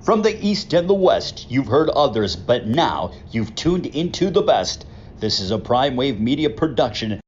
From the East and the West, you've heard others, but now you've tuned into the best. This is a Prime Wave Media production.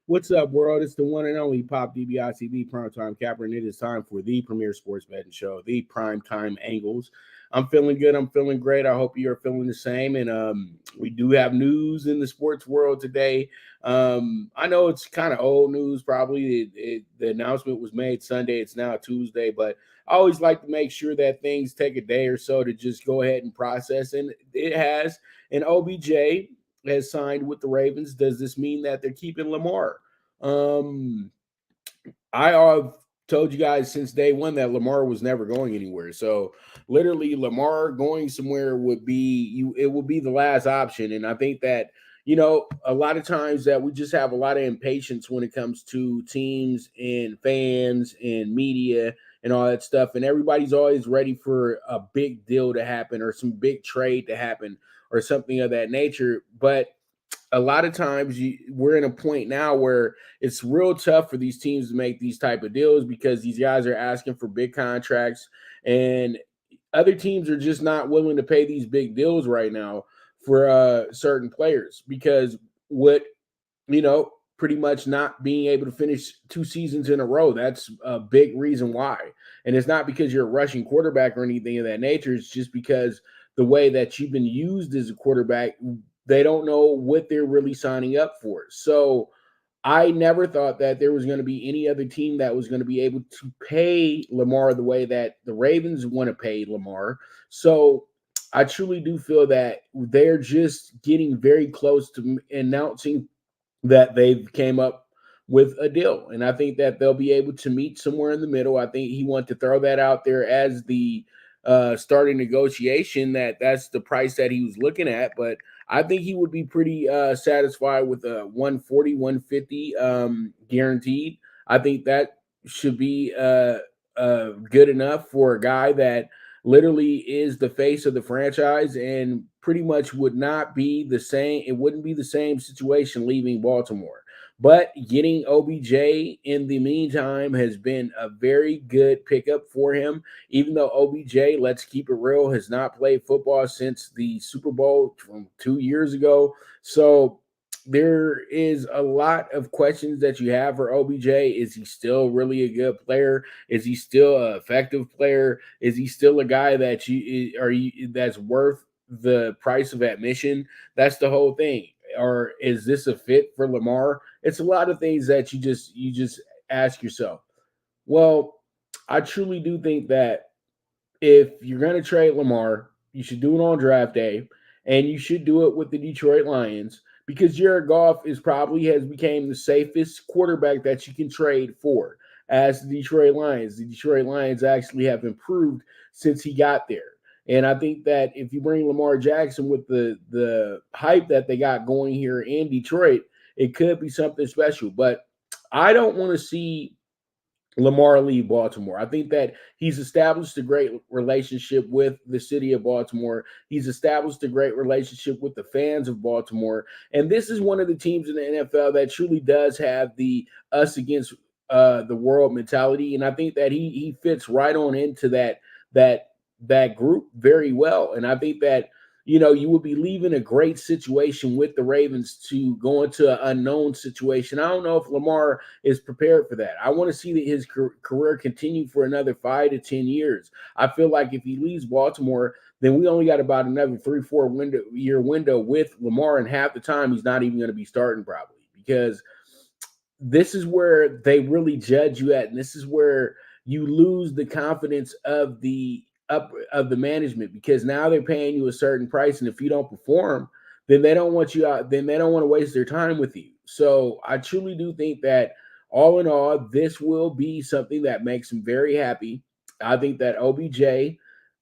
What's up, world? It's the one and only Pop DBITV PrimeTime Capper, and it is time for the premier sports betting show, the PrimeTime Angles. I'm feeling good. I'm feeling great. I hope you are feeling the same. And we do have news in the sports world today. I know it's kind of old news, probably. The announcement was made Sunday. It's now Tuesday, but I always like to make sure that things take a day or so to just go ahead and process. And it has. And OBJ has signed with the Ravens. Does this mean that they're keeping Lamar? I have told you guys since day one that Lamar was never going anywhere. So literally Lamar going somewhere would be the last option. And I think that, a lot of times that we just have a lot of impatience when it comes to teams and fans and media and all that stuff. And everybody's always ready for a big deal to happen or some big trade to happen or something of that nature. But a lot of times we're in a point now where it's real tough for these teams to make these type of deals because these guys are asking for big contracts and other teams are just not willing to pay these big deals right now for certain players because pretty much not being able to finish 2 seasons in a row. That's a big reason why. And it's not because you're a rushing quarterback or anything of that nature. It's just because the way that you've been used as a quarterback, they don't know what they're really signing up for. So I never thought that there was going to be any other team that was going to be able to pay Lamar the way that the Ravens want to pay Lamar. So I truly do feel that they're just getting very close to announcing that they've came up with a deal. And I think that they'll be able to meet somewhere in the middle. I think he wanted to throw that out there as the starting negotiation that's the price that he was looking at. But I think he would be pretty satisfied with a 140, 150 guaranteed. I think that should be good enough for a guy that literally is the face of the franchise and pretty much would not be the same. It wouldn't be the same situation leaving Baltimore. But getting OBJ in the meantime has been a very good pickup for him, even though OBJ, let's keep it real, has not played football since the Super Bowl from 2 years ago. So there is a lot of questions that you have for OBJ. Is he still really a good player? Is he still an effective player? Is he still a guy that that's worth the price of admission? That's the whole thing. Or is this a fit for Lamar? It's a lot of things that you just ask yourself. Well, I truly do think that if you're going to trade Lamar, you should do it on draft day, and you should do it with the Detroit Lions because Jared Goff has become the safest quarterback that you can trade for as the Detroit Lions. The Detroit Lions actually have improved since he got there. And I think that if you bring Lamar Jackson with the hype that they got going here in Detroit, it could be something special. But I don't want to see Lamar leave Baltimore. I think that he's established a great relationship with the city of Baltimore. He's established a great relationship with the fans of Baltimore. And this is one of the teams in the NFL that truly does have the us against the world mentality. And I think that he fits right on into that group very well. And I think that, you would be leaving a great situation with the Ravens to go into an unknown situation. I don't know if Lamar is prepared for that. I want to see his career continue for another 5 to 10 years. I feel like if he leaves Baltimore, then we only got about another 3-4 year window with Lamar, and half the time he's not even going to be starting probably, because this is where they really judge you at, and this is where you lose the confidence of the management, because now they're paying you a certain price, and if you don't perform, then they don't want you out. Then they don't want to waste their time with you. So I truly do think that all in all, this will be something that makes him very happy. I think that OBJ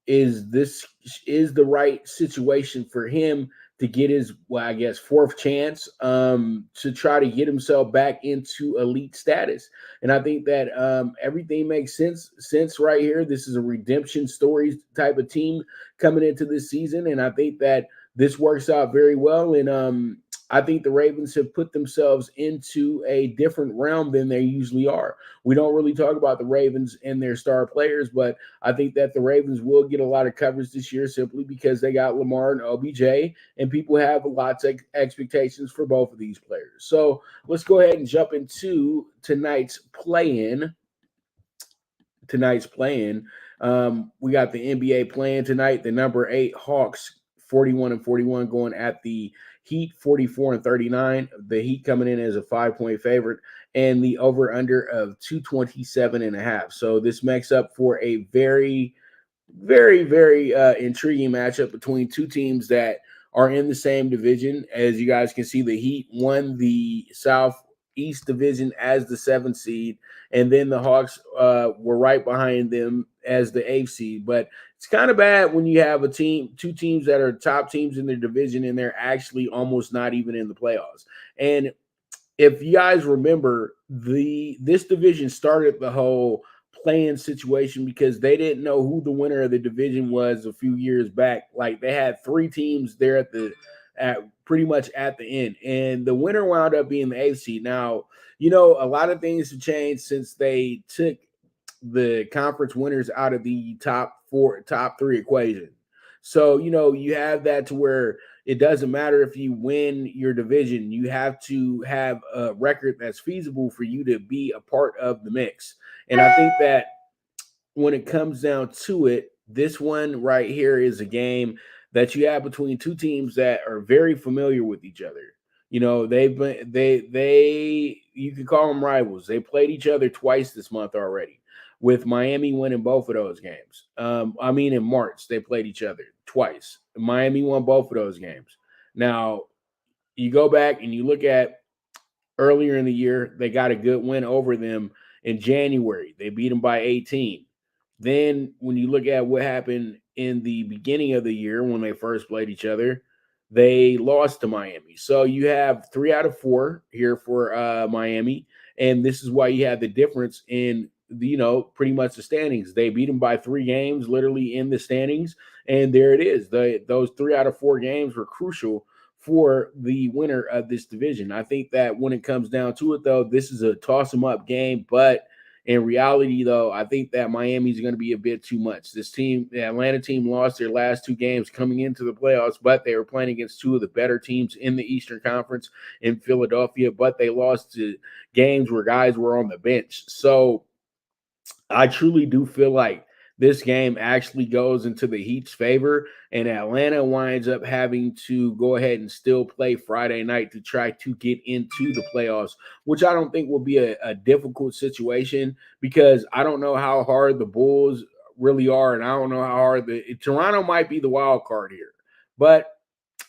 this is the right situation for him to get his, well, I guess, fourth chance to try to get himself back into elite status. And I think that everything makes sense right here. This is a redemption story type of team coming into this season, and I think that this works out very well. And I think the Ravens have put themselves into a different realm than they usually are. We don't really talk about the Ravens and their star players, but I think that the Ravens will get a lot of coverage this year simply because they got Lamar and OBJ, and people have lots of expectations for both of these players. So let's go ahead and jump into tonight's play-in. We got the NBA playing tonight. The number 8 Hawks 41-41 going at the Heat 44-39. The Heat coming in as a 5-point favorite, and the over under of 227.5. So this makes up for a very, very, very intriguing matchup between two teams that are in the same division. As you guys can see, the Heat won the Southeast Division as the 7th seed, and then the Hawks were right behind them as the 8th seed. But it's kind of bad when you have two teams that are top teams in their division, and they're actually almost not even in the playoffs. And if you guys remember, this division started the whole playing situation because they didn't know who the winner of the division was a few years back. Like, they had 3 teams there at pretty much at the end, and the winner wound up being the 8th seed. Now, a lot of things have changed since they took the conference winners out of the top 3 equation. So, you have that to where it doesn't matter if you win your division. You have to have a record that's feasible for you to be a part of the mix. And I think that when it comes down to it, this one right here is a game that you have between two teams that are very familiar with each other. They've been you could call them rivals. They played each other twice this month already, with Miami winning both of those games. In March, they played each other twice. Miami won both of those games. Now, you go back and you look at earlier in the year, they got a good win over them in January. They beat them by 18. Then when you look at what happened in the beginning of the year when they first played each other, they lost to Miami. So you have 3 out of 4 here for Miami. And this is why you have the difference in pretty much the standings. They beat them by 3 games, literally in the standings, and there it is. Those 3 out of 4 games were crucial for the winner of this division. I think that when it comes down to it, though, this is a toss-em-up game, but in reality, though, I think that Miami's going to be a bit too much. The Atlanta team, lost their last 2 games coming into the playoffs, but they were playing against 2 of the better teams in the Eastern Conference in Philadelphia, but they lost to games where guys were on the bench. So I truly do feel like this game actually goes into the Heat's favor, and Atlanta winds up having to go ahead and still play Friday night to try to get into the playoffs, which I don't think will be a difficult situation because I don't know how hard the Bulls really are, and I don't know how hard Toronto might be the wild card here. But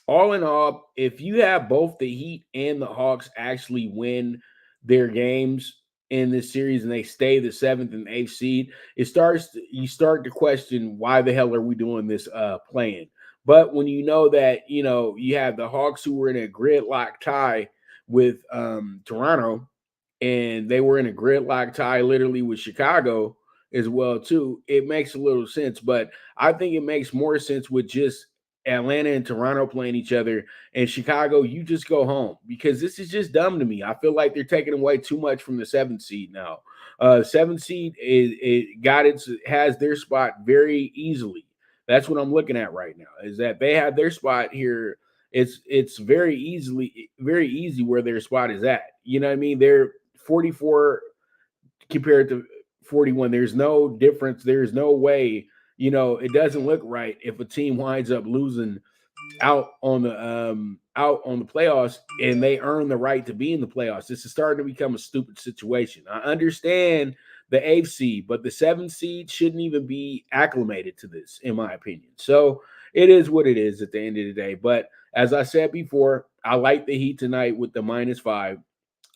all in all, if you have both the Heat and the Hawks actually win their games in this series and they stay the 7th and 8th seed, you start to question, why the hell are we doing this playing? But when you know that, you have the Hawks who were in a gridlock tie with Toronto, and they were in a gridlock tie literally with Chicago as well too, it makes a little sense. But I think it makes more sense with just Atlanta and Toronto playing each other, and Chicago, you just go home, because this is just dumb to me. I feel like they're taking away too much from the 7th seed now. 7th seed has their spot very easily. That's what I'm looking at right now, is that they have their spot here. It's very easy where their spot is at. You know what I mean? They're 44 compared to 41. There's no difference. There's no way. It doesn't look right if a team winds up losing out on the playoffs and they earn the right to be in the playoffs. This is starting to become a stupid situation. I understand the 8th seed, but the 7th seed shouldn't even be acclimated to this, in my opinion. So it is what it is at the end of the day. But as I said before, I like the Heat tonight with the -5.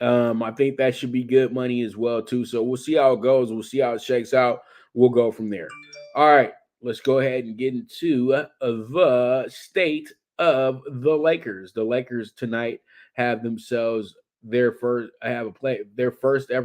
I think that should be good money as well, too. So we'll see how it goes. We'll see how it shakes out. We'll go from there. All right, let's go ahead and get into the state of the Lakers. The Lakers tonight have themselves their first ever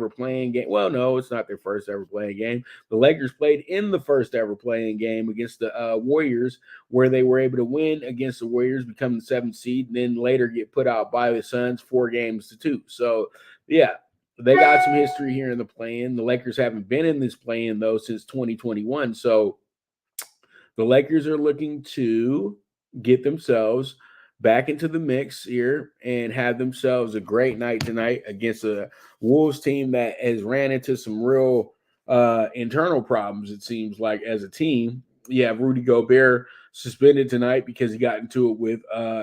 playing game. Well, no, it's not their first ever playing game. The Lakers played in the first ever playing game against the Warriors, where they were able to win against the Warriors, become the 7th seed, and then later get put out by the Suns 4-2. So, yeah, they got some history here in the play-in. The Lakers haven't been in this play-in, though, since 2021. So the Lakers are looking to get themselves back into the mix here and have themselves a great night tonight against a Wolves team that has ran into some real internal problems, it seems like, as a team. You have Rudy Gobert suspended tonight because he got into it with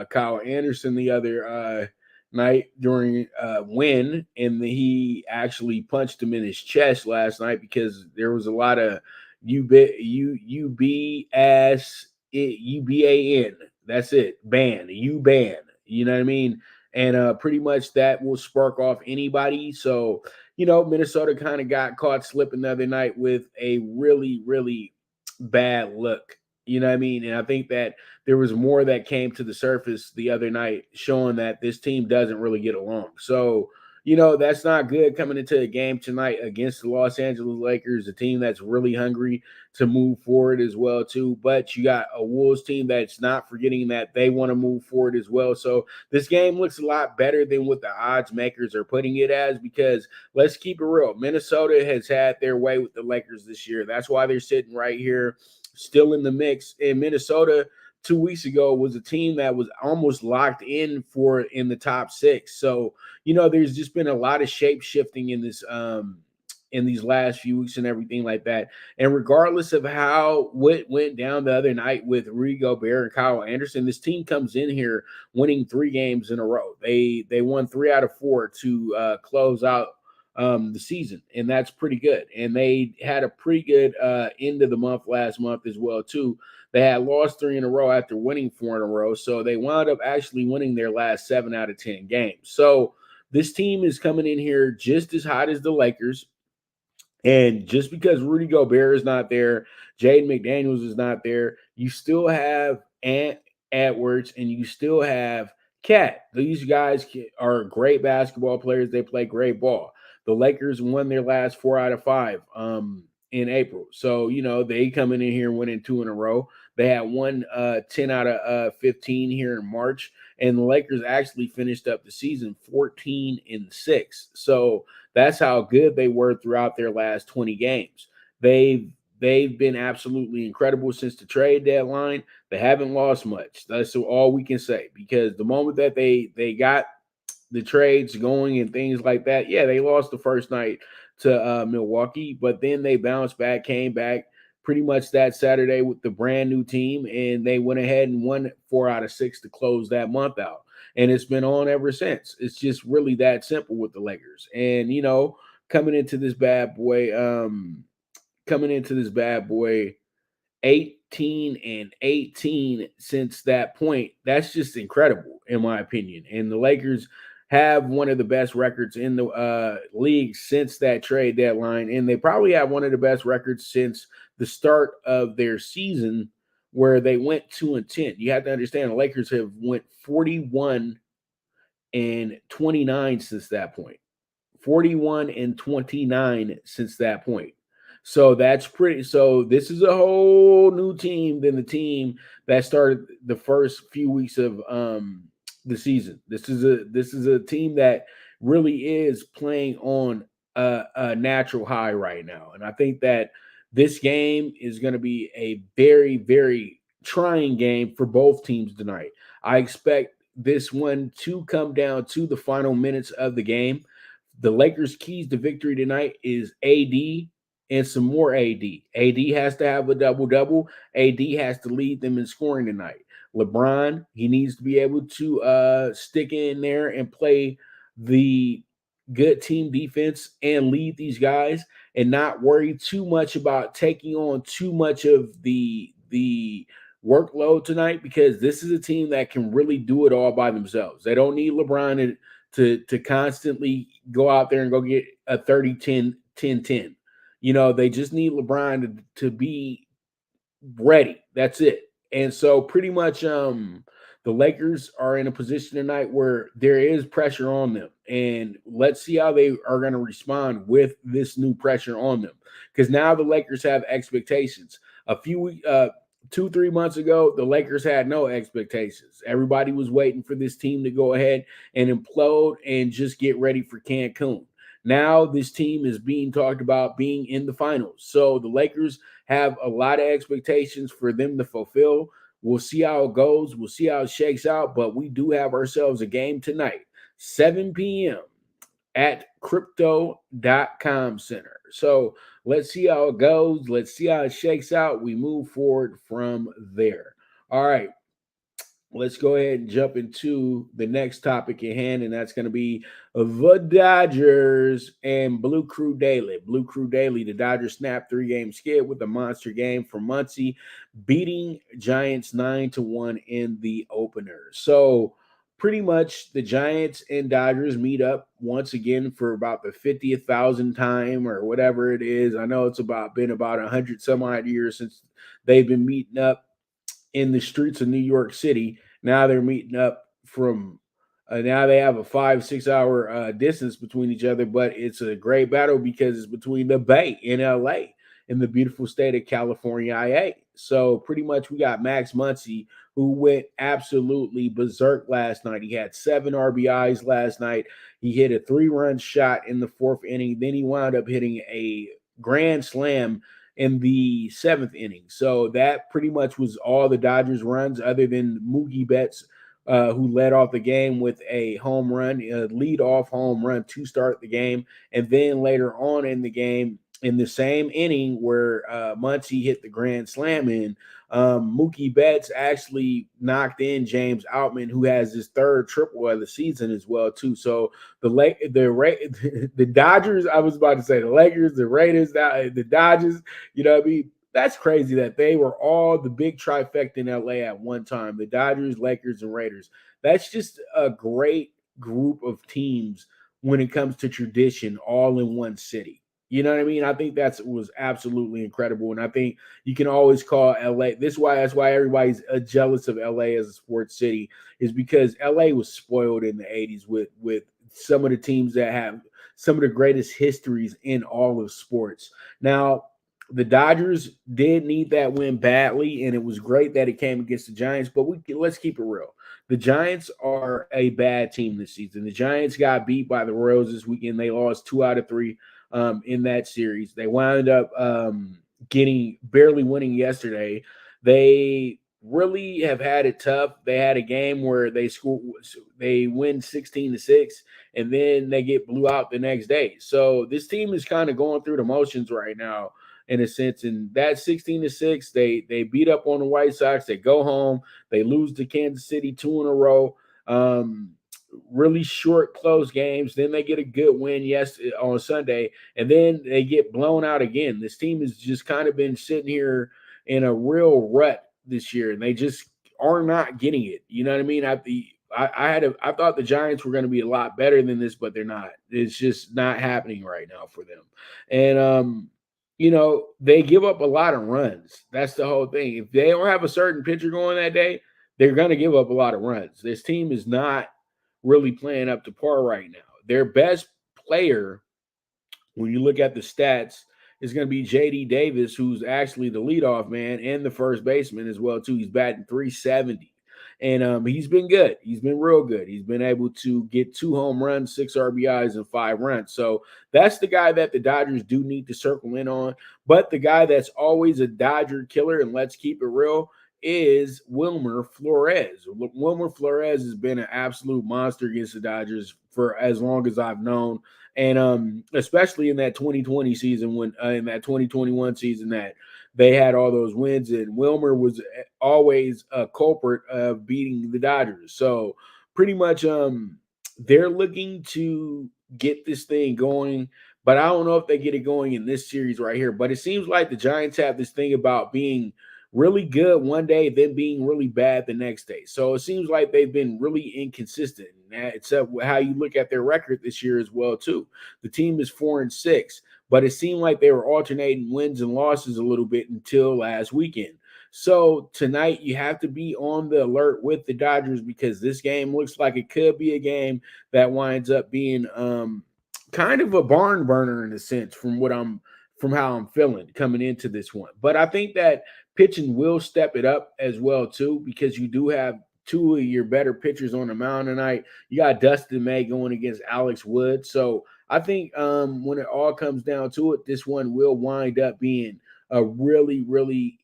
Kyle Anderson the other night during win, and he actually punched him in his chest last night because there was a lot of UBAN. That's it. Ban. You ban. You know what I mean? And pretty much that will spark off anybody. So, Minnesota kind of got caught slipping the other night with a really, really bad look. You know what I mean? And I think that there was more that came to the surface the other night showing that this team doesn't really get along. So, that's not good coming into a game tonight against the Los Angeles Lakers, a team that's really hungry to move forward as well, too. But you got a Wolves team that's not forgetting that they want to move forward as well. So this game looks a lot better than what the odds makers are putting it as, because let's keep it real. Minnesota has had their way with the Lakers this year. That's why they're sitting right here still in the mix. And Minnesota 2 weeks ago was a team that was almost locked in the top 6. So, there's just been a lot of shape shifting in this in these last few weeks and everything like that. And regardless of what went down the other night with Rudy Gobert and Kyle Anderson, this team comes in here winning 3 games in a row. They won 3 out of 4 to close out the season, and that's pretty good. And they had a pretty good end of the month last month as well, too. They had lost 3 in a row after winning 4 in a row, so they wound up actually winning their last 7 out of 10 games. So this team is coming in here just as hot as the Lakers. And just because Rudy Gobert is not there, Jaden McDaniels is not there, you still have Ant Edwards and you still have Cat. These guys are great basketball players. They play great ball. The Lakers won their last 4 out of 5 in April. So, they coming in here winning 2 in a row. They had won 10 out of 15 here in March. And the Lakers actually finished up the season 14-6. So that's how good they were throughout their last 20 games. They've been absolutely incredible since the trade deadline. They haven't lost much. That's all we can say, because the moment that they got the trades going and things like that, yeah, they lost the first night to Milwaukee, but then they bounced back, came back pretty much that Saturday with the brand new team, and they went ahead and won 4 out of 6 to close that month out. And it's been on ever since. It's just really that simple with the Lakers. And, coming into this bad boy, 18-18 since that point. That's just incredible, in my opinion. And the Lakers have one of the best records in the league since that trade deadline, and they probably have one of the best records since the start of their season, where they went 2-10. You have to understand the Lakers have went 41-29 since that point. 41-29 since that point. So that's pretty. So this is a whole new team than the team that started the first few weeks of the season. This is a team that really is playing on a natural high right now, and I think that this game is going to be a very, very trying game for both teams tonight. I expect this one to come down to the final minutes of the game. The Lakers' keys to victory tonight is AD and some more AD. AD has to have a double-double. AD has to lead them in scoring tonight. LeBron, he needs to be able to stick in there and play the good team defense and lead these guys and not worry too much about taking on too much of the workload tonight because this is a team that can really do it all by themselves. They don't need LeBron to constantly go out there and go get a 30 10 10 10. They just need LeBron to be ready. That's it. And so pretty much the Lakers are in a position tonight where there is pressure on them. And let's see how they are going to respond with this new pressure on them. Because now the Lakers have expectations. A few 2-3 months ago, the Lakers had no expectations. Everybody was waiting for this team to go ahead and implode and just get ready for Cancun. Now this team is being talked about being in the finals. So the Lakers have a lot of expectations for them to fulfill. We'll see how it goes. We'll see how it shakes out. But we do have ourselves a game tonight, 7 p.m. at Crypto.com Center. So let's see how it goes. Let's see how it shakes out. We move forward from there. All right. Let's go ahead and jump into the next topic at hand, and that's going to be the Dodgers and Blue Crew Daily. Blue Crew Daily, the Dodgers snapped 3-game skid with a monster game for Muncy, beating Giants 9-1 in the opener. So pretty much the Giants and Dodgers meet up once again for about the 50,000th time or whatever it is. I know it's been about 100 some odd years since they've been meeting up in the streets of New York City. Now they're meeting up from now they have a 5-6 hour distance between each other, but it's a great battle because it's between the Bay in LA in the beautiful state of California, IA. So pretty much we got Max Muncy, who went absolutely berserk last night. He had 7 RBIs last night. He hit a 3-run shot in the 4th inning. Then he wound up hitting a grand slam in the 7th inning. So that pretty much was all the Dodgers runs other than Mookie Betts, who led off the game with a home run, a lead-off home run to start the game. And then later on in the game, in the same inning where Muncy hit the grand slam in, Mookie Betts actually knocked in James Outman, who has his 3rd triple of the season as well too. So the Dodgers, I was about to say the Lakers, the Raiders, the Dodgers, you know what I mean? That's crazy that they were all the big trifecta in LA at one time. The Dodgers, Lakers, and Raiders. That's just a great group of teams when it comes to tradition, all in one city. You know what I mean? I think that was absolutely incredible. And I think you can always call LA. That's why everybody's jealous of LA as a sports city, is because LA was spoiled in the 80s with some of the teams that have some of the greatest histories in all of sports. Now, the Dodgers did need that win badly, and it was great that it came against the Giants, but let's keep it real. The Giants are a bad team this season. The Giants got beat by the Royals this weekend. They lost 2 out of 3 in that series. They wound up barely winning yesterday. They really have had it tough. They had a game where they win 16-6, and then they get blew out the next day. So this team is kind of going through the motions right now, in a sense. And that 16-6, they beat up on the White Sox. They go home. They lose to Kansas City 2 in a row. Really short, close games. Then they get a good win on Sunday, and then they get blown out again. This team has just kind of been sitting here in a real rut this year, and they just are not getting it. You know what I mean? I thought the Giants were going to be a lot better than this, but they're not. It's just not happening right now for them. And they give up a lot of runs. That's the whole thing. If they don't have a certain pitcher going that day, they're going to give up a lot of runs. This team is not really playing up to par right now. Their best player, when you look at the stats, is going to be J.D. Davis, who's actually the leadoff man and the first baseman as well too. He's batting .370. And he's been good. He's been real good. He's been able to get 2 home runs, 6 RBIs, and 5 runs. So that's the guy that the Dodgers do need to circle in on. But the guy that's always a Dodger killer, and let's keep it real, is Wilmer Flores. Wilmer Flores has been an absolute monster against the Dodgers for as long as I've known. And especially in that 2020 season, when in that 2021 season that they had all those wins, and Wilmer was always a culprit of beating the Dodgers. So pretty much they're looking to get this thing going, but I don't know if they get it going in this series right here. But it seems like the Giants have this thing about being really good one day, then being really bad the next day. So it seems like they've been really inconsistent. And it's how you look at their record this year as well too. The team is 4-6, but it seemed like they were alternating wins and losses a little bit until last weekend. So tonight you have to be on the alert with the Dodgers because this game looks like it could be a game that winds up being kind of a barn burner in a sense from how I'm feeling coming into this one. But I think that pitching will step it up as well too because you do have two of your better pitchers on the mound tonight. You got Dustin May going against Alex Wood. So I think when it all comes down to it, this one will wind up being a really, really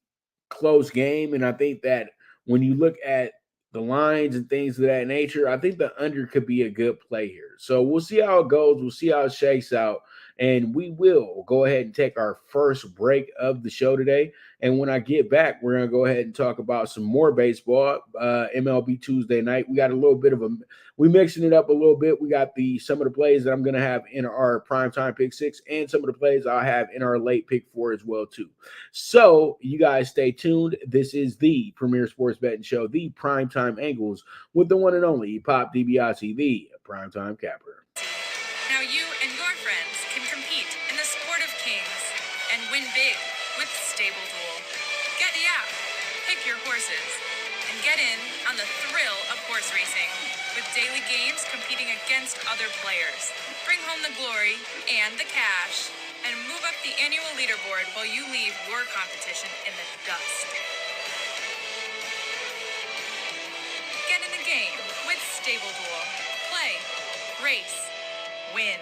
close game. And I think that when you look at the lines and things of that nature, I think the under could be a good play here. So we'll see how it goes. We'll see how it shakes out. And we will go ahead and take our first break of the show today. And when I get back, we're going to go ahead and talk about some more baseball, MLB Tuesday night. We got a little bit of we mixing it up a little bit. We got some of the plays that I'm going to have in our PrimeTime PK6 and some of the plays I'll have in our Late PK4 as well too. So you guys stay tuned. This is the premier sports betting show, the PrimeTime Angles, with the one and only Pop DiBiase, the PrimeTime Capper. Now you and your friends can compete in the sport of kings and win big with Stable Duel. Get the app, pick your horses, and get in on the thrill of horse racing with daily games competing against other players. Bring home the glory and the cash and move up the annual leaderboard while you leave your competition in the dust. Get in the game with Stable Duel. Play, race, win.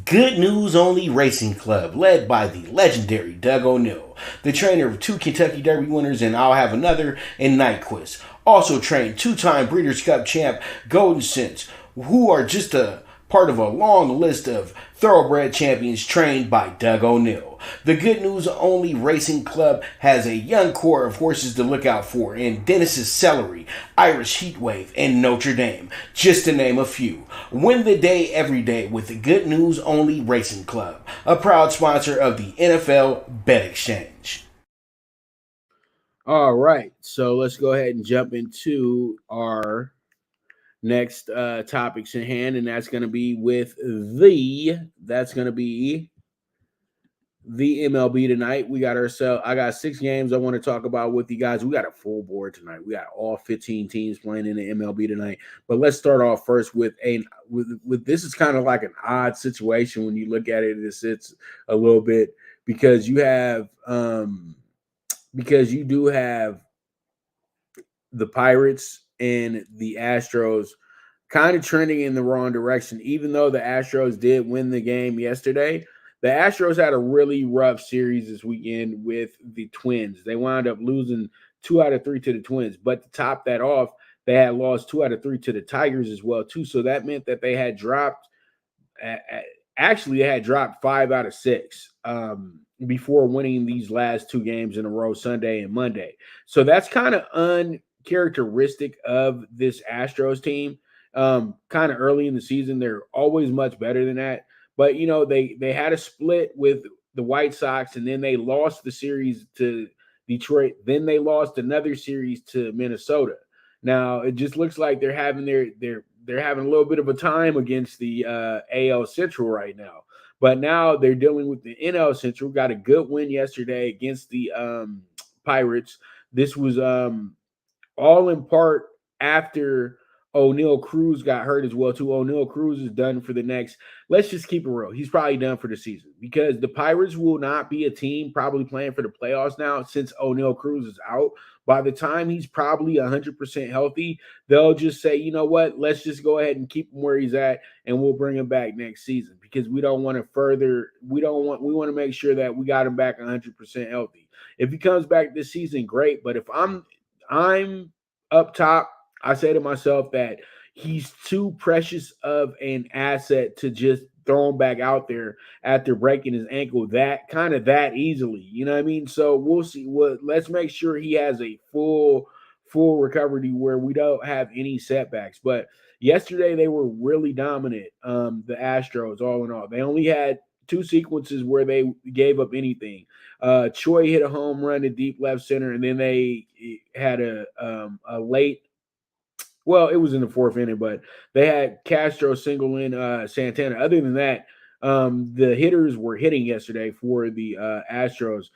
Good News Only Racing Club, led by the legendary Doug O'Neill, the trainer of 2 Kentucky Derby winners and I'll Have Another and Nyquist. Also trained 2-time Breeders' Cup champ Golden Sense, who are just a part of a long list of thoroughbred champions trained by Doug O'Neill. The Good News Only Racing Club has a young core of horses to look out for in Dennis's Celery, Irish Heatwave, and Notre Dame, just to name a few. Win the day every day with the Good News Only Racing Club, a proud sponsor of the NFL Bet Exchange. All right, so let's go ahead and jump into our next topics in hand, and that's going to be the MLB tonight. I got 6 games I want to talk about with you guys. We got a full board tonight. We got all 15 teams playing in the MLB tonight. But let's start off first with this is kind of like an odd situation when you look at it. It's a little bit because you do have the Pirates and the Astros kind of trending in the wrong direction. Even though the Astros did win the game yesterday, the Astros had a really rough series this weekend with the Twins. They wound up losing 2 out of 3 to the Twins. But to top that off, they had lost 2 out of 3 to the Tigers as well, too. So that meant that they had dropped actually, they had dropped 5 out of 6 before winning these last 2 games in a row, Sunday and Monday. So that's kind of uncharacteristic of this Astros team. Kind of early in the season, they're always much better than that. But, they had a split with the White Sox, and then they lost the series to Detroit. Then they lost another series to Minnesota. Now, it just looks like they're having they're having a little bit of a time against the AL Central right now. But now they're dealing with the NL Central. Got a good win yesterday against the Pirates. This was all in part after O'Neal Cruz got hurt as well, too. O'Neal Cruz is done for the next. Let's just keep it real. He's probably done for the season because the Pirates will not be a team probably playing for the playoffs now since O'Neal Cruz is out. By the time he's probably 100% healthy, they'll just say, you know what, let's just go ahead and keep him where he's at, and we'll bring him back next season because we want to make sure that we got him back 100% healthy. If he comes back this season, great. But if I'm up top, I say to myself that he's too precious of an asset to just throw him back out there after breaking his ankle that easily. You know what I mean? So we'll see. Let's make sure he has a full recovery where we don't have any setbacks. But yesterday they were really dominant. The Astros, all in all, they only had two sequences where they gave up anything. Choi hit a home run to deep left center, and then they had a late. Well, it was in the fourth inning, but they had Castro single in Santana. Other than that, the hitters were hitting yesterday for the Astros.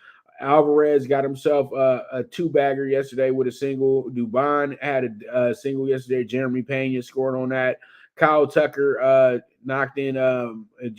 Alvarez got himself a two-bagger yesterday with a single. Dubon had a single yesterday. Jeremy Pena scored on that. Kyle Tucker knocked in.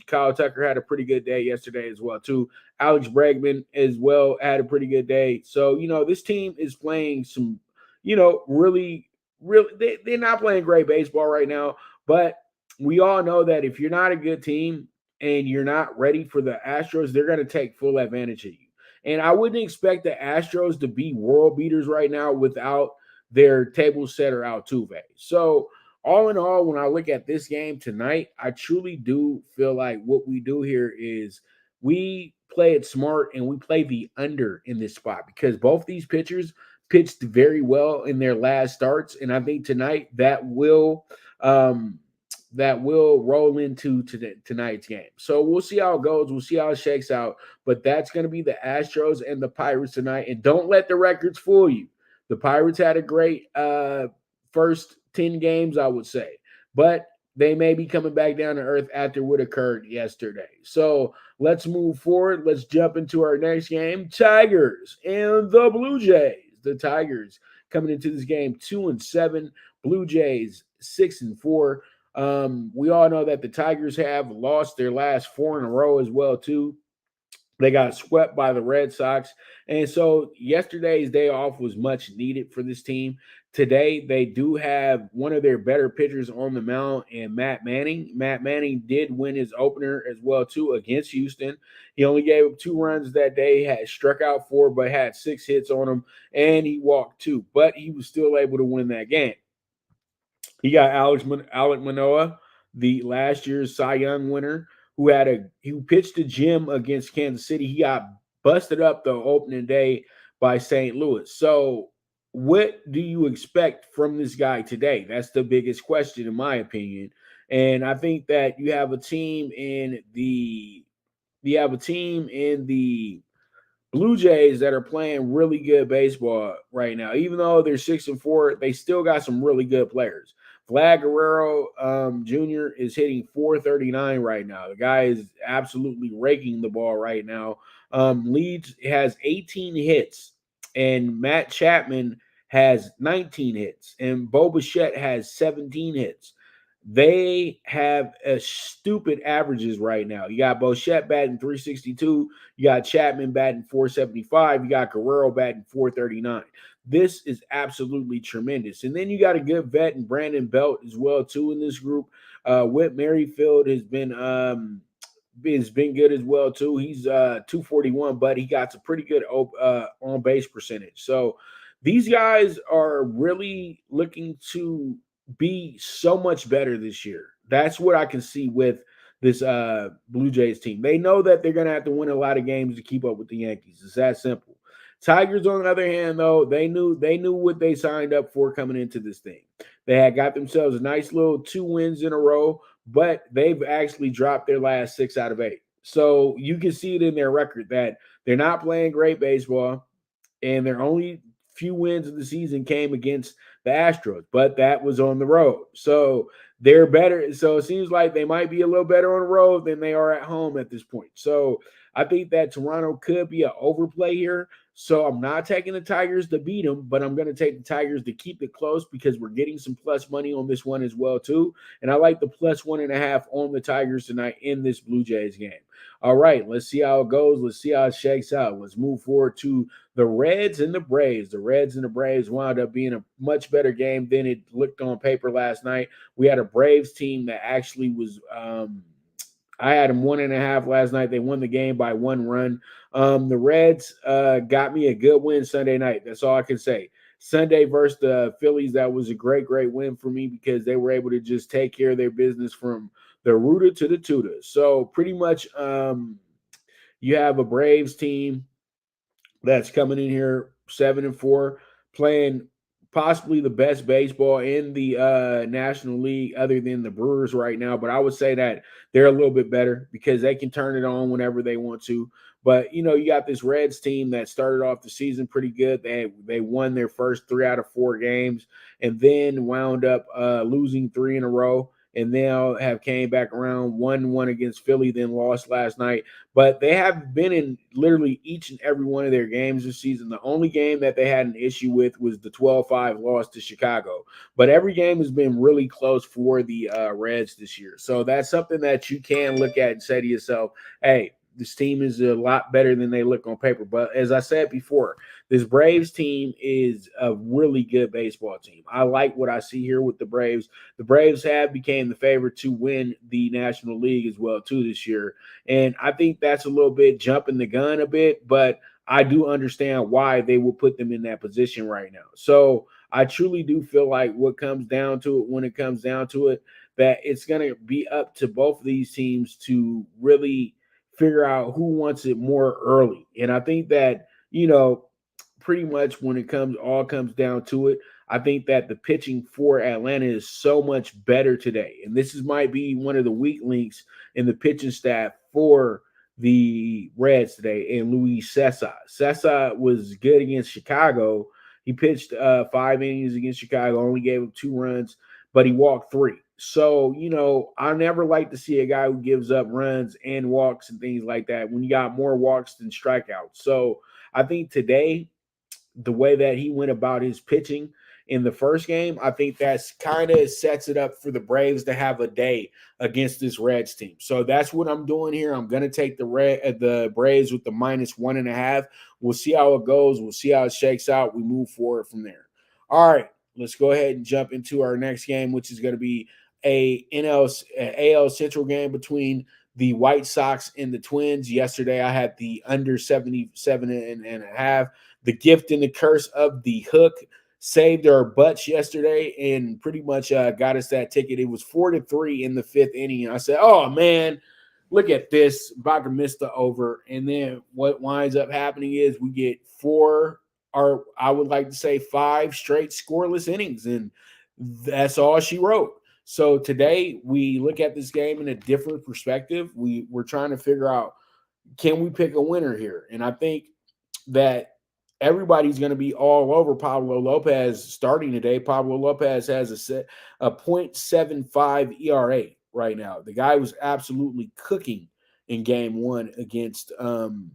Kyle Tucker had a pretty good day yesterday as well, too. Alex Bregman as well had a pretty good day. So, this team is playing some, really, they're not playing great baseball right now. But we all know that if you're not a good team and you're not ready for the Astros, they're going to take full advantage of you. And I wouldn't expect the Astros to be world beaters right now without their table setter Altuve. So, all in all, when I look at this game tonight, I truly do feel like what we do here is we play it smart and we play the under in this spot because both these pitchers pitched very well in their last starts, and I think tonight that will roll into tonight's game. So we'll see how it goes. We'll see how it shakes out. But that's going to be the Astros and the Pirates tonight. And don't let the records fool you. The Pirates had a great first 10 games, I would say. But they may be coming back down to earth after what occurred yesterday. So let's move forward. Let's jump into our next game. Tigers and the Blue Jays. The Tigers coming into this game 2-7. Blue Jays 6-4. We all know that the Tigers have lost their last 4 in a row as well, too. They got swept by the Red Sox. And so yesterday's day off was much needed for this team. Today, they do have one of their better pitchers on the mound and Matt Manning. Matt Manning did win his opener as well, too, against Houston. He only gave up 2 runs that day, had struck out 4, but had 6 hits on him, and he walked 2. But he was still able to win that game. He got Alek Manoah, the last year's Cy Young winner, who pitched a gem against Kansas City. He got busted up the opening day by St. Louis. So what do you expect from this guy today? That's the biggest question, in my opinion. And I think that you have a team in the Blue Jays that are playing really good baseball right now. Even though they're 6-4, they still got some really good players. Vlad Guerrero Jr. is hitting .439 right now. The guy is absolutely raking the ball right now. Leeds has 18 hits, and Matt Chapman has 19 hits, and Bo Bichette has 17 hits. They have stupid averages right now. You got Bichette batting .362. You got Chapman batting .475. You got Guerrero batting .439. This is absolutely tremendous. And then you got a good vet in Brandon Belt as well, too, in this group. Whit Merrifield has been good as well, too. He's .241, but he got some pretty good on base percentage. So these guys are really looking to be so much better this year. That's what I can see with this Blue Jays team. They know that they're going to have to win a lot of games to keep up with the Yankees. It's that simple. Tigers, on the other hand, though, they knew what they signed up for coming into this thing. They had got themselves a nice little 2 wins in a row, but they've actually dropped their last 6 out of 8. So you can see it in their record that they're not playing great baseball, and their only few wins of the season came against the Astros, but that was on the road. So they're better. So it seems like they might be a little better on the road than they are at home at this point. So I think that Toronto could be an overplay here. So I'm not taking the Tigers to beat them, but I'm going to take the Tigers to keep it close because we're getting some plus money on this one as well, too. And I like the plus 1.5 on the Tigers tonight in this Blue Jays game. All right, let's see how it goes. Let's see how it shakes out. Let's move forward to the Reds and the Braves. The Reds and the Braves wound up being a much better game than it looked on paper last night. We had a Braves team that actually was I had them 1.5 last night. They won the game by 1 run. The Reds got me a good win Sunday night. That's all I can say. Sunday versus the Phillies, that was a great, great win for me because they were able to just take care of their business from the rooter to the tutor. So pretty much you have a Braves team that's coming in here 7-4, playing possibly the best baseball in the National League other than the Brewers right now. But I would say that they're a little bit better because they can turn it on whenever they want to. But you got this Reds team that started off the season pretty good. They won their first 3 out of 4 games and then wound up losing 3 in a row. And now have came back around, won one against Philly, then lost last night. But they have been in literally each and every one of their games this season. The only game that they had an issue with was the 12-5 loss to Chicago. But every game has been really close for the Reds this year. So that's something that you can look at and say to yourself, hey, this team is a lot better than they look on paper. But as I said before, this Braves team is a really good baseball team. I like what I see here with the Braves. The Braves have became the favorite to win the National League as well, too, this year. And I think that's a little bit jumping the gun a bit, but I do understand why they will put them in that position right now. So I truly do feel like what comes down to it, when it comes down to it, that it's going to be up to both of these teams to really figure out who wants it more early. And I think that, pretty much when it comes down to it, I think that the pitching for Atlanta is so much better today. And might be one of the weak links in the pitching staff for the Reds today, and Luis Cessa. Cessa was good against Chicago. He pitched 5 innings against Chicago, only gave up 2 runs, but he walked 3. So, I never like to see a guy who gives up runs and walks and things like that when you got more walks than strikeouts. So I think today, the way that he went about his pitching in the first game, I think that's kind of sets it up for the Braves to have a day against this Reds team. So that's what I'm doing here. I'm going to take the Braves with the -1.5. We'll see how it goes. We'll see how it shakes out. We move forward from there. All right, let's go ahead and jump into our next game, which is going to be a AL Central game between the White Sox and the Twins. Yesterday, I had the under 77.5. The gift and the curse of the hook saved our butts yesterday and pretty much got us that ticket. It was 4-3 in the 5th inning. And I said, oh, man, look at this. About to miss the over. And then what winds up happening is we get 4, or I would like to say 5 straight scoreless innings. And that's all she wrote. So today we look at this game in a different perspective. We're trying to figure out, can we pick a winner here? And I think that everybody's going to be all over Pablo Lopez starting today. Pablo Lopez has a .75 ERA right now. The guy was absolutely cooking in game 1 against the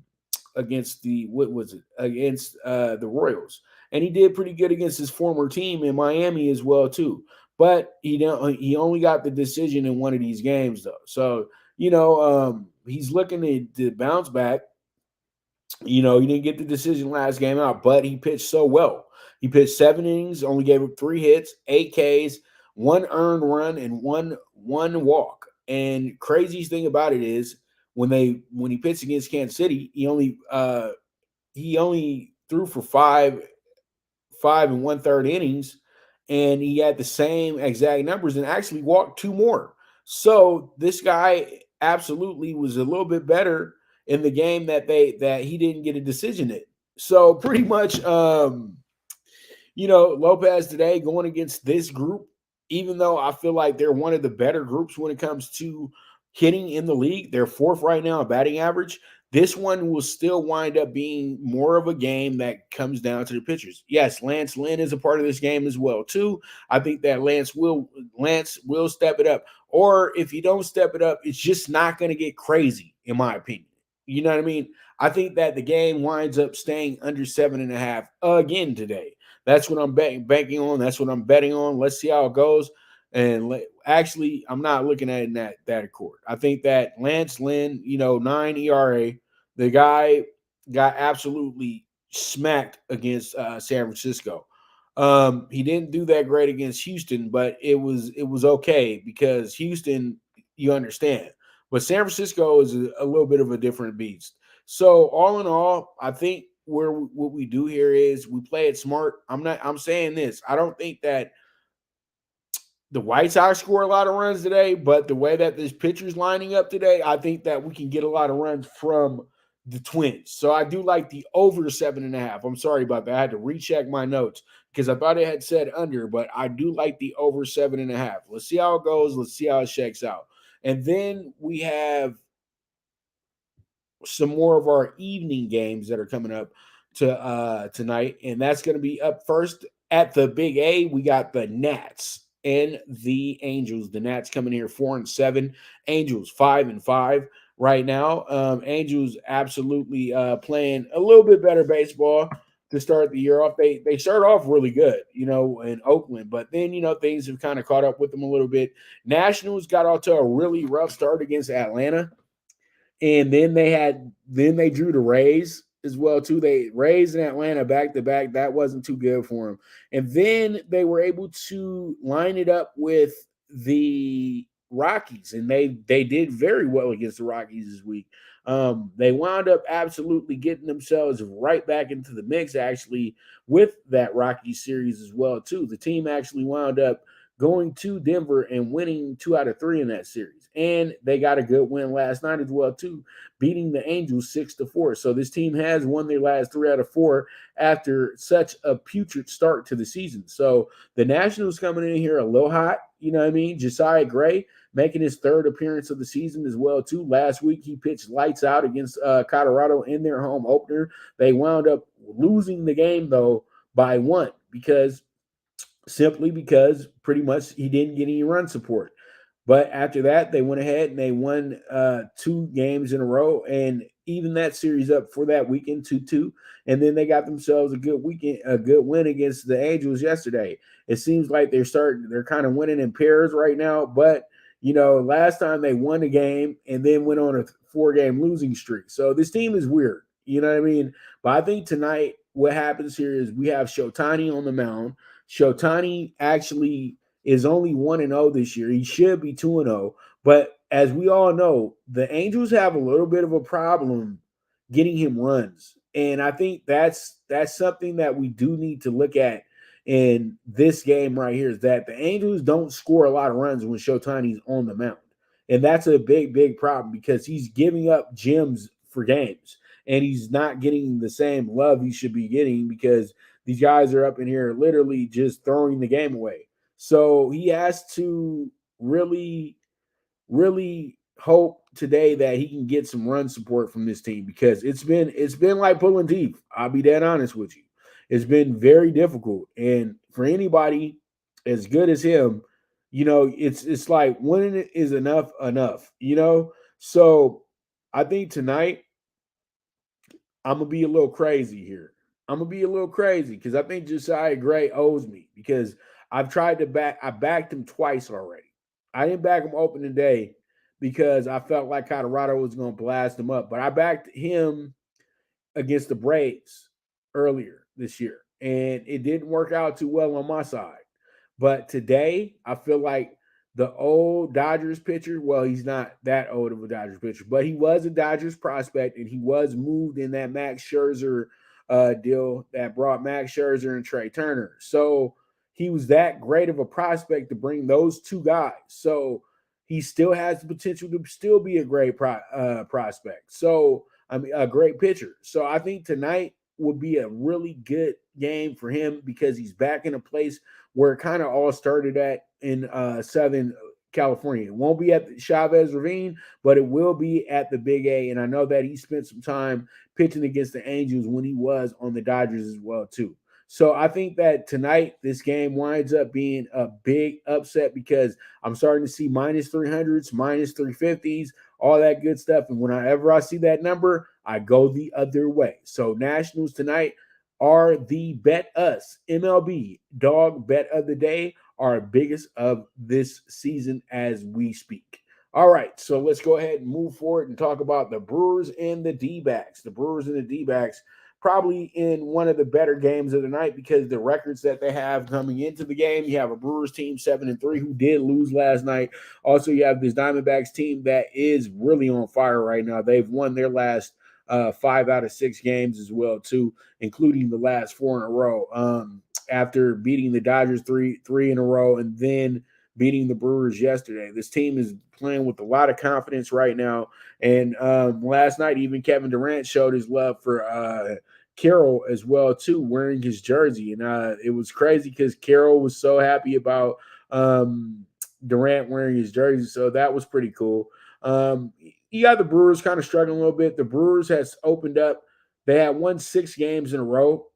Royals. And he did pretty good against his former team in Miami as well too. But he only got the decision in one of these games though. So, he's looking to bounce back. He didn't get the decision last game out, but he pitched so well. He pitched 7 innings, only gave up 3 hits, 8 Ks, 1 earned run, and one walk. And craziest thing about it is when he pitched against Kansas City, he only threw for 5 1/3 innings, and he had the same exact numbers and actually walked 2 more. So this guy absolutely was a little bit better in the game that he didn't get a decision in. So pretty much, Lopez today going against this group, even though I feel like they're one of the better groups when it comes to hitting in the league. They're 4th right now in batting average. This one will still wind up being more of a game that comes down to the pitchers. Yes, Lance Lynn is a part of this game as well, too. I think that Lance will step it up. Or if he don't step it up, it's just not going to get crazy, in my opinion. You know what I mean? I think that the game winds up staying under 7.5 again today. That's what I'm banking on. That's what I'm betting on. Let's see how it goes. And actually, I'm not looking at it in that accord. I think that Lance Lynn, 9 ERA, the guy got absolutely smacked against San Francisco. He didn't do that great against Houston, but it was okay because Houston, you understand. But San Francisco is a little bit of a different beast. So all in all, I think what we do here is we play it smart. I'm saying this. I don't think that the White Sox score a lot of runs today, but the way that this pitcher's lining up today, I think that we can get a lot of runs from the Twins. So I do like the over 7.5. I'm sorry about that. I had to recheck my notes because I thought it had said under, but I do like the over 7.5. Let's see how it goes. Let's see how it shakes out. And then we have some more of our evening games that are coming up to tonight, and that's going to be up first at the Big A. We got the Nats and the Angels. The Nats coming here 4-7, Angels 5-5 right now. Angels absolutely playing a little bit better baseball to start the year off. They start off really good, in Oakland, but then things have kind of caught up with them a little bit. Nationals got off to a really rough start against Atlanta. And then they drew the Rays as well too. They Rays in Atlanta back to back. That wasn't too good for them. And then they were able to line it up with the Rockies, and they did very well against the Rockies this week. They wound up absolutely getting themselves right back into the mix, actually, with that Rockies series as well too. The team actually wound up going to Denver and winning 2 out of 3 in that series. And they got a good win last night as well, too, beating the Angels 6-4. So this team has won their last 3 out of 4 after such a putrid start to the season. So the Nationals coming in here a little hot, you know what I mean? Josiah Gray making his 3rd appearance of the season as well, too. Last week, he pitched lights out against Colorado in their home opener. They wound up losing the game, though, by 1 simply because pretty much he didn't get any run support. But after that, they went ahead and they won 2 games in a row and even that series up for that weekend 2-2. And then they got themselves a good win against the Angels yesterday. It seems like they're kind of winning in pairs right now. But, last time they won a game and then went on a 4-game losing streak. So this team is weird. You know what I mean? But I think tonight what happens here is we have Shotani on the mound. Shotani actually is only 1-0 this year. He should be 2-0. But as we all know, the Angels have a little bit of a problem getting him runs. And I think that's something that we do need to look at in this game right here, is that the Angels don't score a lot of runs when Shotani's on the mound. And that's a big, big problem because he's giving up gems for games. And he's not getting the same love he should be getting because these guys are up in here literally just throwing the game away. So he has to really, really hope today that he can get some run support from this team because it's been like pulling teeth. I'll be that honest with you. It's been very difficult. And for anybody as good as him, it's like winning is enough. So I think tonight I'm gonna be a little crazy here. I'm gonna be a little crazy because I think Josiah Gray owes me because I backed him twice already. I didn't back him opening day because I felt like Colorado was gonna blast him up, but I backed him against the Braves earlier this year, and it didn't work out too well on my side. But today, I feel like the old Dodgers pitcher, well, he's not that old of a Dodgers pitcher, but he was a Dodgers prospect, and he was moved in that Max Scherzer deal that brought Max Scherzer and Trey Turner. So he was that great of a prospect to bring those 2 guys. So he still has the potential to still be a great prospect. So, I mean, a great pitcher. So I think tonight would be a really good game for him because he's back in a place where it kind of all started at in Southern California. It won't be at the Chavez Ravine, but it will be at the Big A. And I know that he spent some time pitching against the Angels when he was on the Dodgers as well, too. So I think that tonight this game winds up being a big upset because I'm starting to see minus 300s, minus 350s, all that good stuff. And whenever I see that number, I go the other way. So Nationals tonight are the Bet Us MLB dog bet of the day, our biggest of this season as we speak. All right, so let's go ahead and move forward and talk about the Brewers and the D-backs. The Brewers and the D-backs probably in one of the better games of the night because the records that they have coming into the game. You have a Brewers team 7-3 who did lose last night. Also, you have this Diamondbacks team that is really on fire right now. They've won their last 5 out of 6 games as well, too, including the last 4 in a row. After beating the Dodgers three in a row and then beating the Brewers yesterday. This team is playing with a lot of confidence right now. And last night, even Kevin Durant showed his love for Carroll as well too, wearing his jersey. And it was crazy because Carroll was so happy about Durant wearing his jersey. So that was pretty cool. You got the Brewers kind of struggling a little bit. The Brewers has opened up. They had won 6 games in a row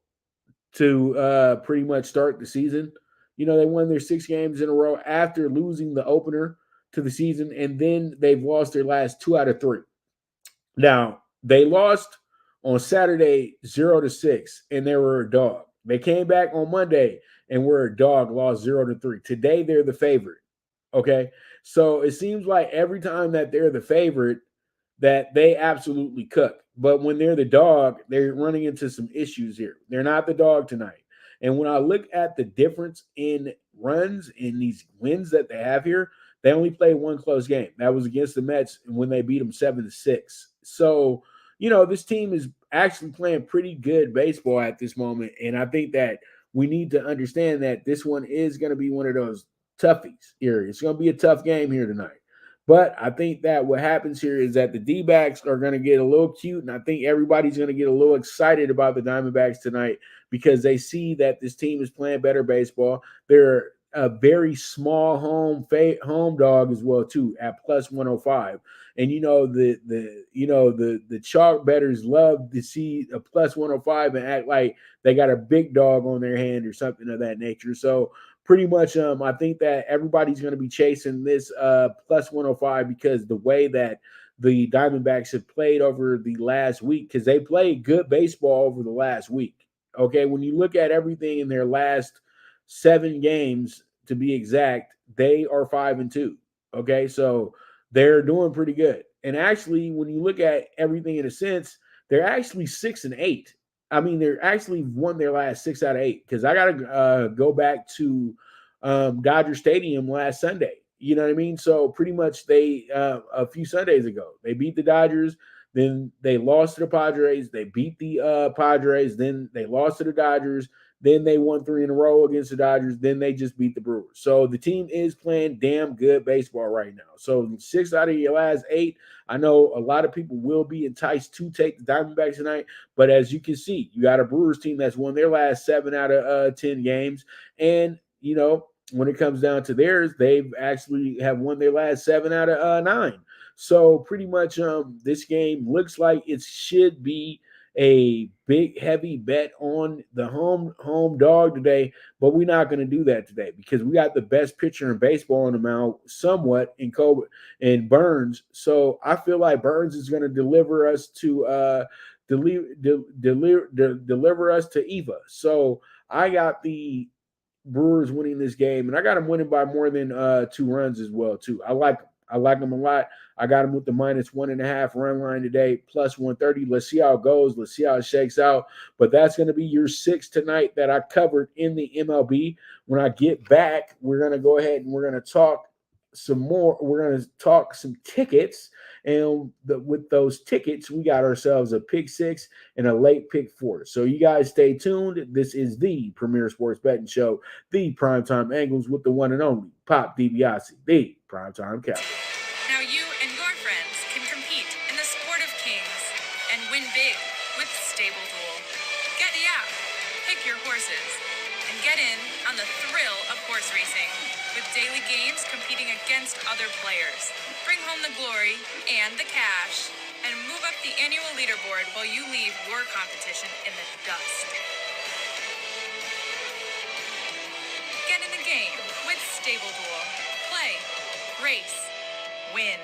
to pretty much start the season. You know, they won their 6 games in a row after losing the opener to the season, and then they've lost their last 2 out of 3. Now, they lost on Saturday 0-6, and they were a dog. They came back on Monday and were a dog, lost 0-3. Today, they're the favorite. Okay, so it seems like every time that they're the favorite, that they absolutely cook. But when they're the dog, they're running into some issues here. They're not the dog tonight. And when I look at the difference in runs in these wins that they have here, they only played 1 close game. That was against the Mets when they beat them 7-6. So, you know, this team is actually playing pretty good baseball at this moment. And I think that we need to understand that this one is going to be one of those toughies here. It's going to be a tough game here tonight. But I think that what happens here is that the D-backs are going to get a little cute, and I think everybody's going to get a little excited about the Diamondbacks tonight because they see that this team is playing better baseball. They're a very small home dog as well too at plus 105. And you know the chalk bettors love to see a plus 105 and act like they got a big dog on their hand or something of that nature. So pretty much, I think that everybody's going to be chasing this plus 105 because the way that the Diamondbacks have played over the last week, because they played good baseball over the last week. Okay, when you look at everything in their last 7 games, to be exact, they are 5-2. Okay, so they're doing pretty good. And actually, when you look at everything in a sense, they're actually 6-8. I mean, they're actually won their last 6 out of 8 because I got to go back to Dodger Stadium last Sunday. You know what I mean? So pretty much they a few Sundays ago, they beat the Dodgers. Then they lost to the Padres. They beat the Padres. Then they lost to the Dodgers. Then they won 3 in a row against the Dodgers. Then they just beat the Brewers. So the team is playing damn good baseball right now. So 6 out of your last 8. I know a lot of people will be enticed to take the Diamondbacks tonight. But as you can see, you got a Brewers team that's won their last 7 out of 10 games. And, you know, when it comes down to theirs, they've actually have won their last 7 out of 9. So pretty much this game looks like it should be a big, heavy bet on the home dog today, but we're not going to do that today because we got the best pitcher in baseball on the mound somewhat in Kobe and Burns. So I feel like Burns is going to deliver us to deliver us to Eva. So I got the Brewers winning this game, and I got them winning by more than 2 runs as well too. I like them a lot. I got them with the minus 1.5 run line today, plus 130. Let's see how it goes. Let's see how it shakes out. But that's going to be your 6 tonight that I covered in the MLB. When I get back, we're going to go ahead and we're going to talk some more. We're going to talk some tickets. And with those tickets, we got ourselves a pick 6 and a late pick 4. So you guys stay tuned. This is the premier sports betting show, the PrimeTime Angles with the one and only Pop DiBiase, the PrimeTime Captain. Now you and your friends can compete in the sport of kings and win big with Stable Duel. Get the app, pick your horses, and get in on the thrill of horse racing with daily games competing against other players. Bring home the glory and the cash and move up the annual leaderboard while you leave your competition in the dust. Get in the game with Stable Duel. Play, race, win.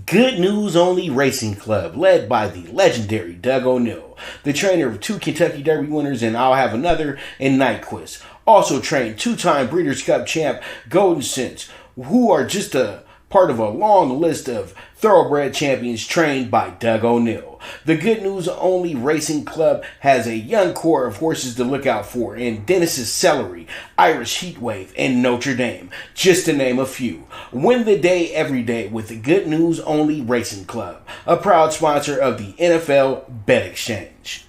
Good News Only Racing Club, led by the legendary Doug O'Neill, the trainer of 2 Kentucky Derby winners, and I'll have another in Nyquist. Also trained 2-time Breeders' Cup champ Golden Sense, who are just a part of a long list of thoroughbred champions trained by Doug O'Neill. The Good News Only Racing Club has a young core of horses to look out for in Dennis's Celery, Irish Heatwave, and Notre Dame, just to name a few. Win the day every day with the Good News Only Racing Club, a proud sponsor of the NFL Bet Exchange.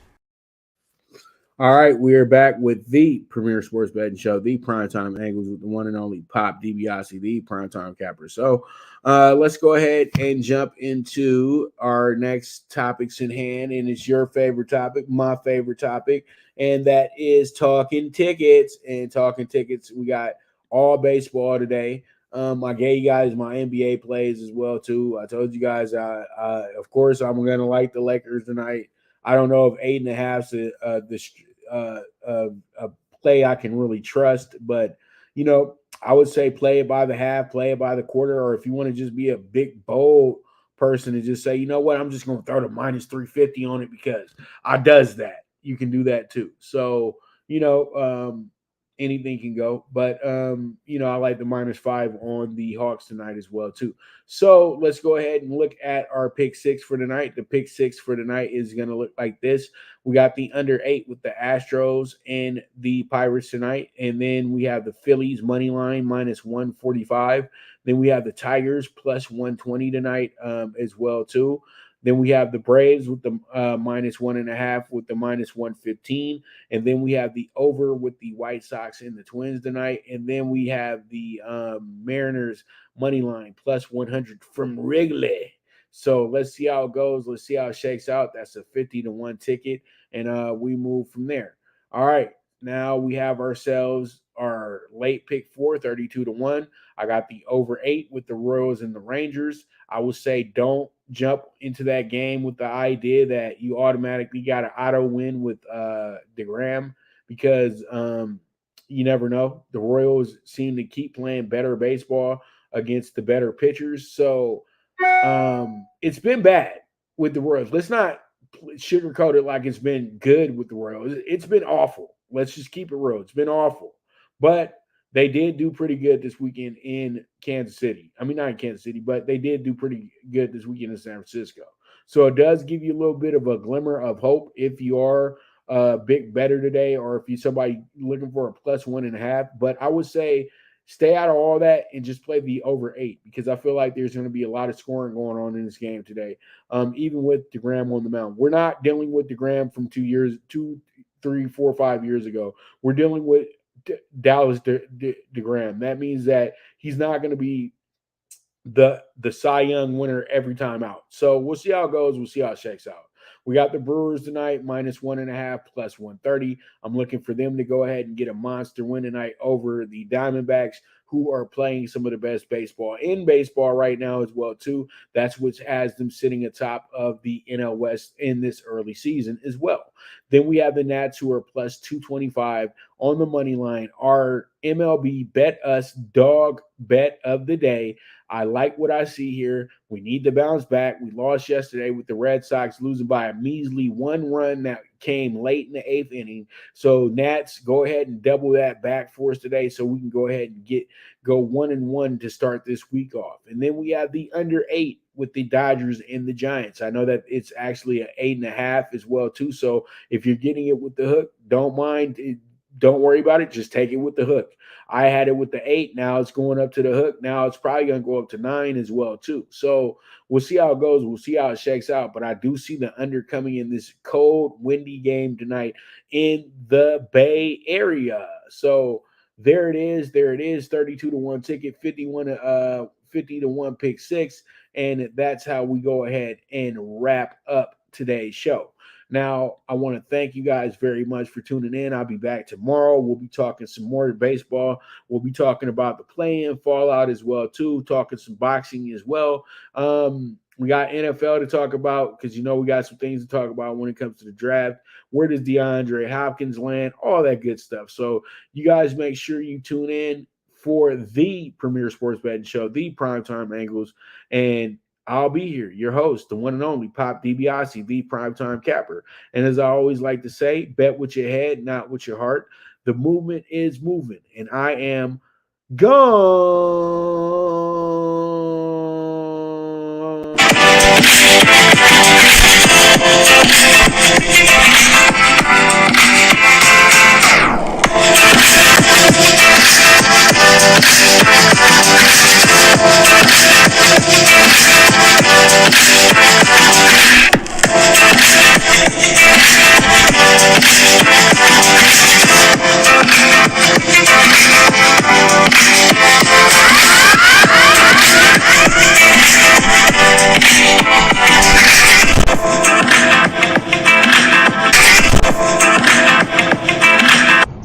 All right, we are back with the premier sports betting show, the Primetime Angles, with the one and only Pop DiBiase, the Primetime Capper. So let's go ahead and jump into our next topics in hand. And it's your favorite topic, my favorite topic, and that is Talkin Tickets. And Talkin Tickets, we got all baseball today. I gave you guys my NBA plays as well, too. I told you guys, of course, I'm going to like the Lakers tonight. I don't know if 8.5 is a play I can really trust, but I would say play it by the half, play it by the quarter, or if you want to just be a big bold person and just say, you know what, I'm just going to throw the minus 350 on it because I does that. You can do that too. So anything can go, but I like the -5 on the Hawks tonight as well too. So let's go ahead and look at our pick six for tonight. The pick six for tonight is going to look like this. We got the under 8 with the Astros and the Pirates tonight, and then we have the Phillies money line -145. Then we have the Tigers +120 tonight as well too. Then we have the Braves with the -1.5 with the -115. And then we have the over with the White Sox and the Twins tonight. And then we have the Mariners money line +100 from Wrigley. So let's see how it goes. Let's see how it shakes out. That's a 50-1 ticket. And we move from there. All right. Now we have ourselves our late pick 4, 32-1. I got the over 8 with the Royals and the Rangers. I would say don't jump into that game with the idea that you automatically got an auto win with DeGrom because you never know. The Royals seem to keep playing better baseball against the better pitchers. So it's been bad with the Royals. Let's not sugarcoat it like it's been good with the Royals. It's been awful. Let's just keep it real. It's been awful. But they did do pretty good this weekend in Kansas City. I mean, not in Kansas City, but they did do pretty good this weekend in San Francisco. So it does give you a little bit of a glimmer of hope if you are a bit better today or if you're somebody looking for a +1.5. But I would say stay out of all that and just play the over 8 because I feel like there's going to be a lot of scoring going on in this game today, even with DeGrom on the mound. We're not dealing with DeGrom from 2, 3, 4, 5 years ago. We're dealing with Dallas DeGrom. That means that he's not going to be the Cy Young winner every time out. So we'll see how it goes. We'll see how it shakes out. We got the Brewers tonight, -1.5, +130. I'm looking for them to go ahead and get a monster win tonight over the Diamondbacks, who are playing some of the best baseball in baseball right now as well, too. That's what has them sitting atop of the NL West in this early season as well. Then we have the Nats, who are +225 on the money line. Our MLB Bet Us dog bet of the day. I like what I see here. We need to bounce back. We lost yesterday with the Red Sox losing by a measly 1 run that came late in the 8th inning. So Nats, go ahead and double that back for us today so we can go ahead and go 1-1 to start this week off. And then we have the under 8 with the Dodgers and the Giants. I know that it's actually an 8.5 as well too. So if you're getting it with the hook, don't mind it. Don't worry about it. Just take it with the hook. I had it with the 8. Now it's going up to the hook. Now it's probably going to go up to 9 as well, too. So we'll see how it goes. We'll see how it shakes out. But I do see the under coming in this cold, windy game tonight in the Bay Area. So there it is. There it is. 32-1 ticket, 50-1 pick 6. And that's how we go ahead and wrap up today's show. Now, I want to thank you guys very much for tuning in. I'll be back tomorrow. We'll be talking some more baseball. We'll be talking about the play-in fallout as well, too, talking some boxing as well. We got NFL to talk about because, we got some things to talk about when it comes to the draft. Where does DeAndre Hopkins land? All that good stuff. So you guys make sure you tune in for the premier sports betting show, the Primetime Angles, and I'll be here, your host, the one and only Pop DiBiase, the Primetime Capper. And as I always like to say, bet with your head, not with your heart. The movement is moving, and I am gone.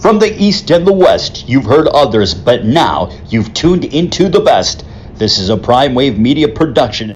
From the East and the West, you've heard others, but now you've tuned into the best. This is a Prime Wave Media production.